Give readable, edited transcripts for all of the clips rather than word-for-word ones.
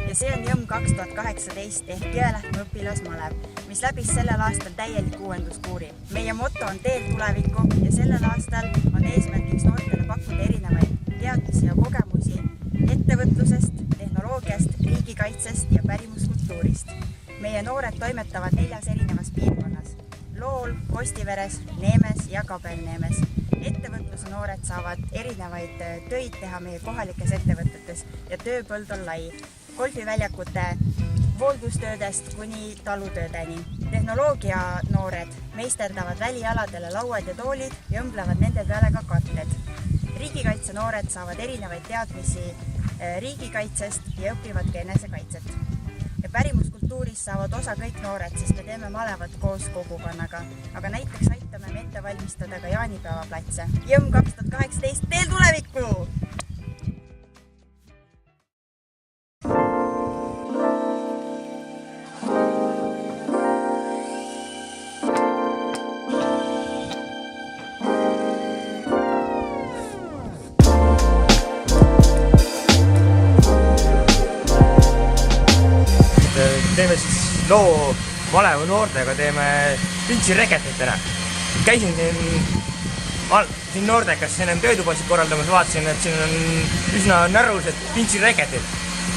ja see on Jõmm 2018 ehk Jõelähtme õpilasmalev, mis läbis sellel aastal täieliku uuenduskuuri. Meie moto on teel tulevikku ja sellel aastal on eesmärgiks noortele pakkuda erinevaid teadmisi ja kogemusi ettevõtlusest, tehnoloogiast, riigikaitsest ja pärimuskultuurist. Meie noored toimetavad 4 erinevas piirkonnas: Lool, Postiveres, Neemes ja Kabelneemes. Ettevõtluse noored saavad erinevaid töid teha meie kohalikes ettevõtetes ja tööpõld on lai. Golfiväljakute hooldustöödest kuni talutöödeni. Tehnoloogia noored meisterdavad välialadele lauad ja toolid ja õmblevad nende peale ka katted. Riigikaitse noored saavad erinevaid teadmisi riigikaitsest ja õpivad ka enesekaitset. Ja pärimuskultuuris saavad osa kõik noored, sest me teeme malevad koos kogukonnaga, aga näiteks aitame me ette valmistada ka jaanipäevaplatse. Jõmm 2018 teel tulevikku! Teeme siis loo maleva noortega, teeme pintsireketitena. Käisin siin noortekas ennem töötubasid korraldamas, vaatasin, et siin on üsna närrulised pintsireketid.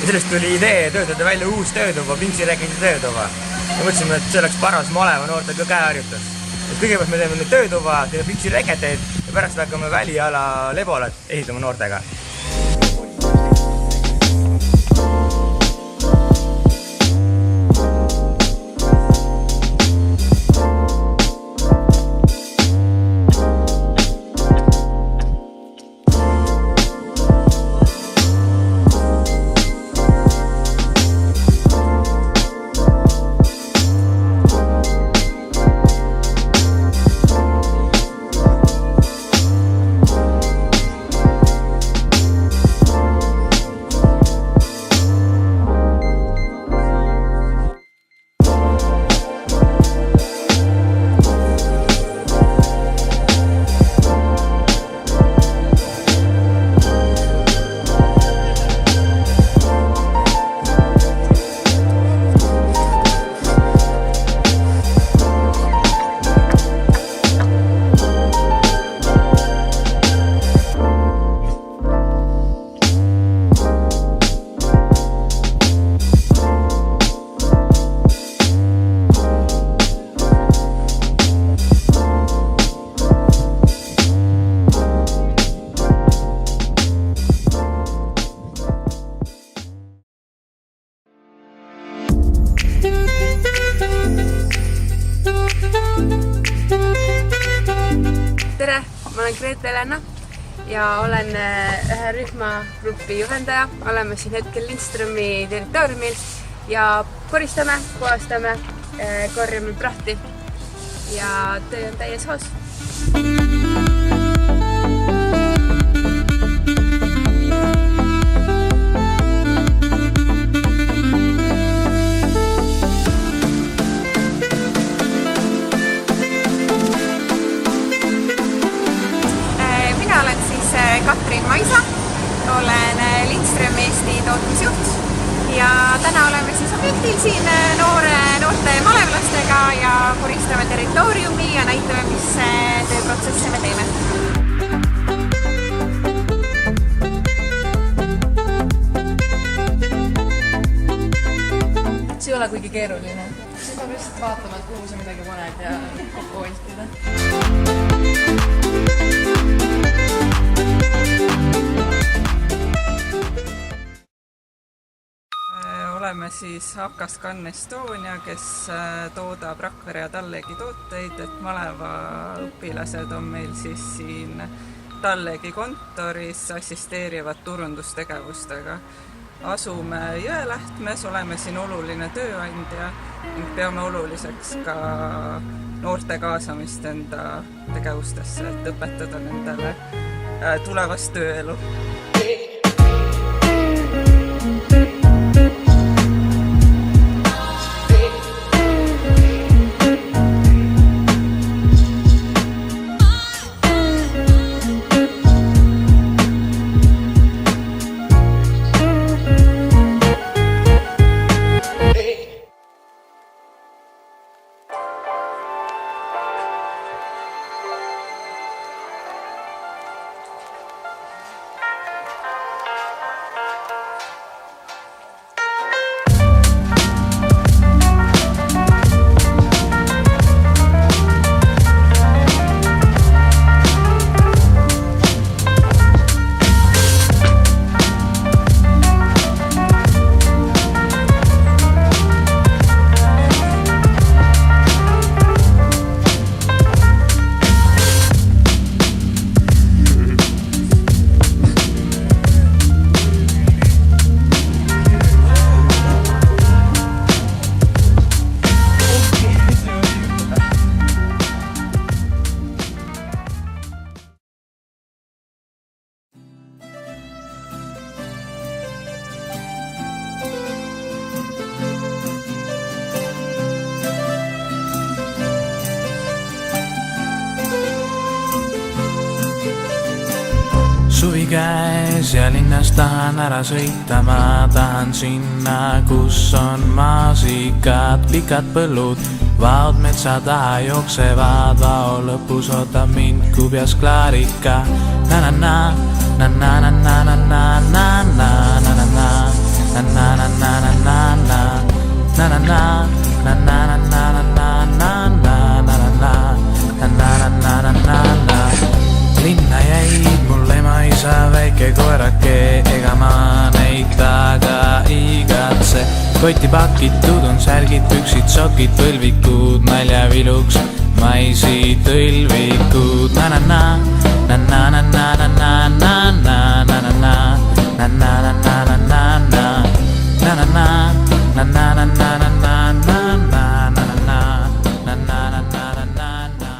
Ja sellest tuli idee töötada välja uus töötuba, pintsireketi töötuba. Ja mõtlesime, et see oleks paras maleva noortega käeharjutus. Kõigepealt me teeme nüüd töötuba, teeme pintsireketeid ja pärast hakkame väliala lebolat ehitama noortega. Tere, ma olen Grete-Helena ja olen ühe rühmagrupi juhendaja. Oleme siin hetkel Lindströmi territooriumil ja koristame, puhastame, korjame prahti ja töö on täies hoos. Katrin Maisa, olen Lindströmi Eesti tootmisjuht ja täna oleme siis objektil siin noorte malevlastega ja koristame territooriumi ja näitame, mis tööprotsesse me teeme. See ei ole kuigi keeruline. See peab lihtsalt vaatama, et kuhu sa midagi paned ja kokku hoidida. Oleme siis Hakaskan Estonia, kes toodab Rakvere ja Tallegi tooteid, et maleva õpilased on meil siis siin Tallegi kontoris, assisteerivad turundustegevustega. Asume Jõelähtmes, oleme siin oluline tööandja ning peame oluliseks ka noorte kaasamist enda tegevustesse, et õpetada nendele tulevast tööelu. käes ja linnas tahan ära sõita, ma tahan sinna, kus on maasikad, pikad põllud, vaod metsa taha jooksevad, vao lõpus ootab mind kubjas klaarika. Na-na-na, na-na-na-na-na-na-na-na, na-na-na, na-na-na-na-na-na-na, na-na-na-na-na-na-na-na-na-na-na-na-na-na-na-na-na. Linna jäid mul ema isa väike koerake, ega ma neid taga igatse. Kotti pakitud on särgid, püksid, sokid, põlvikud, naljaviluks maisi tõlvikud. Na-na-na, na-na-na-na-na-na-na-na-na-na, na-na-na-na-na-na-na, na-na-na, na-na-na-na-na-na-na-na-na-na-na-na-na-na-na.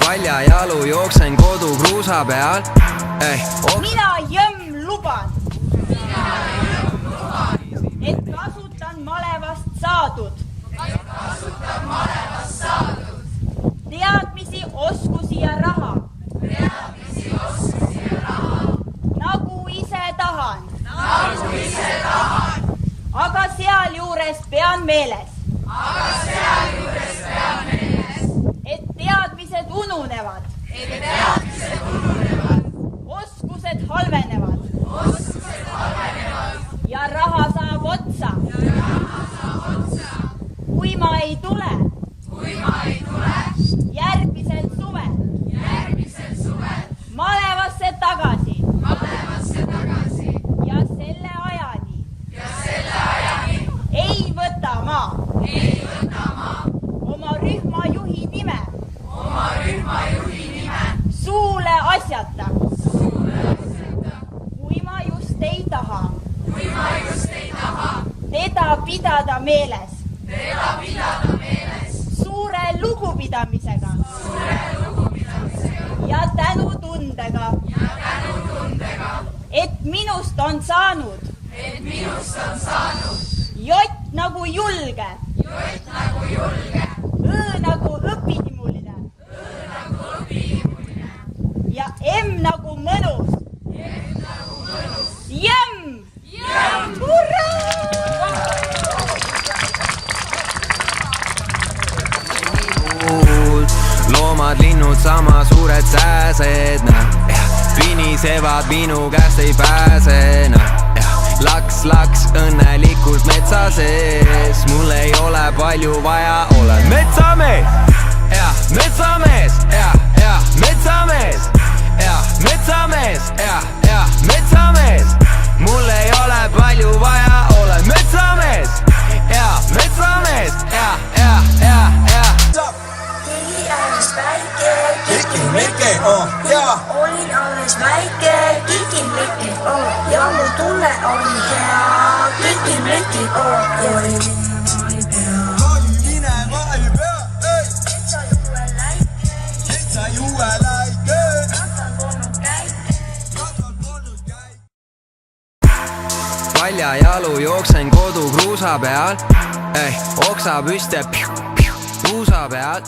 Paljajalu jooksen kodu kruusa peal. Mina jõmm luban, et kasutan malevast saadud teadmisi, oskusi ja raha, nagu ise tahan. Aga sealjuures pean meeles, et teadmised ununevad, oskused halvenevad ja raha saab otsa. Kui ma ei tule järgmisel suvel malevasse tagasi ja selle ajani ei võta ma oma rühmajuhi nime suule asjata. Kui ma just ei taha teda pidada meeles suure lugupidamisega ja tänutundega, et minust on saanud jott nagu julge, õ nagu õpihimuline ja M nagu mõnus. Jõmm! Hurraa! Loomad, linnud, sama suured sääsed, pinisevad minu käest ei pääse. Laks õnnelikult metsa sees, mul ei ole palju vaja, olen metsamees. Metsamees, metsamees, metsamees, metsamees. Mul ei ole palju vaja, olen metsamees. Metsamees, Kikimiki, olin alles väike, kikimiki, ja mu tunne oli hea, kikimiki, ja minema ei pea, etsa juue läike, ratal polnud käik. Paljajalu jooksen kodu kruusa peal, oksa püste kruusa peal.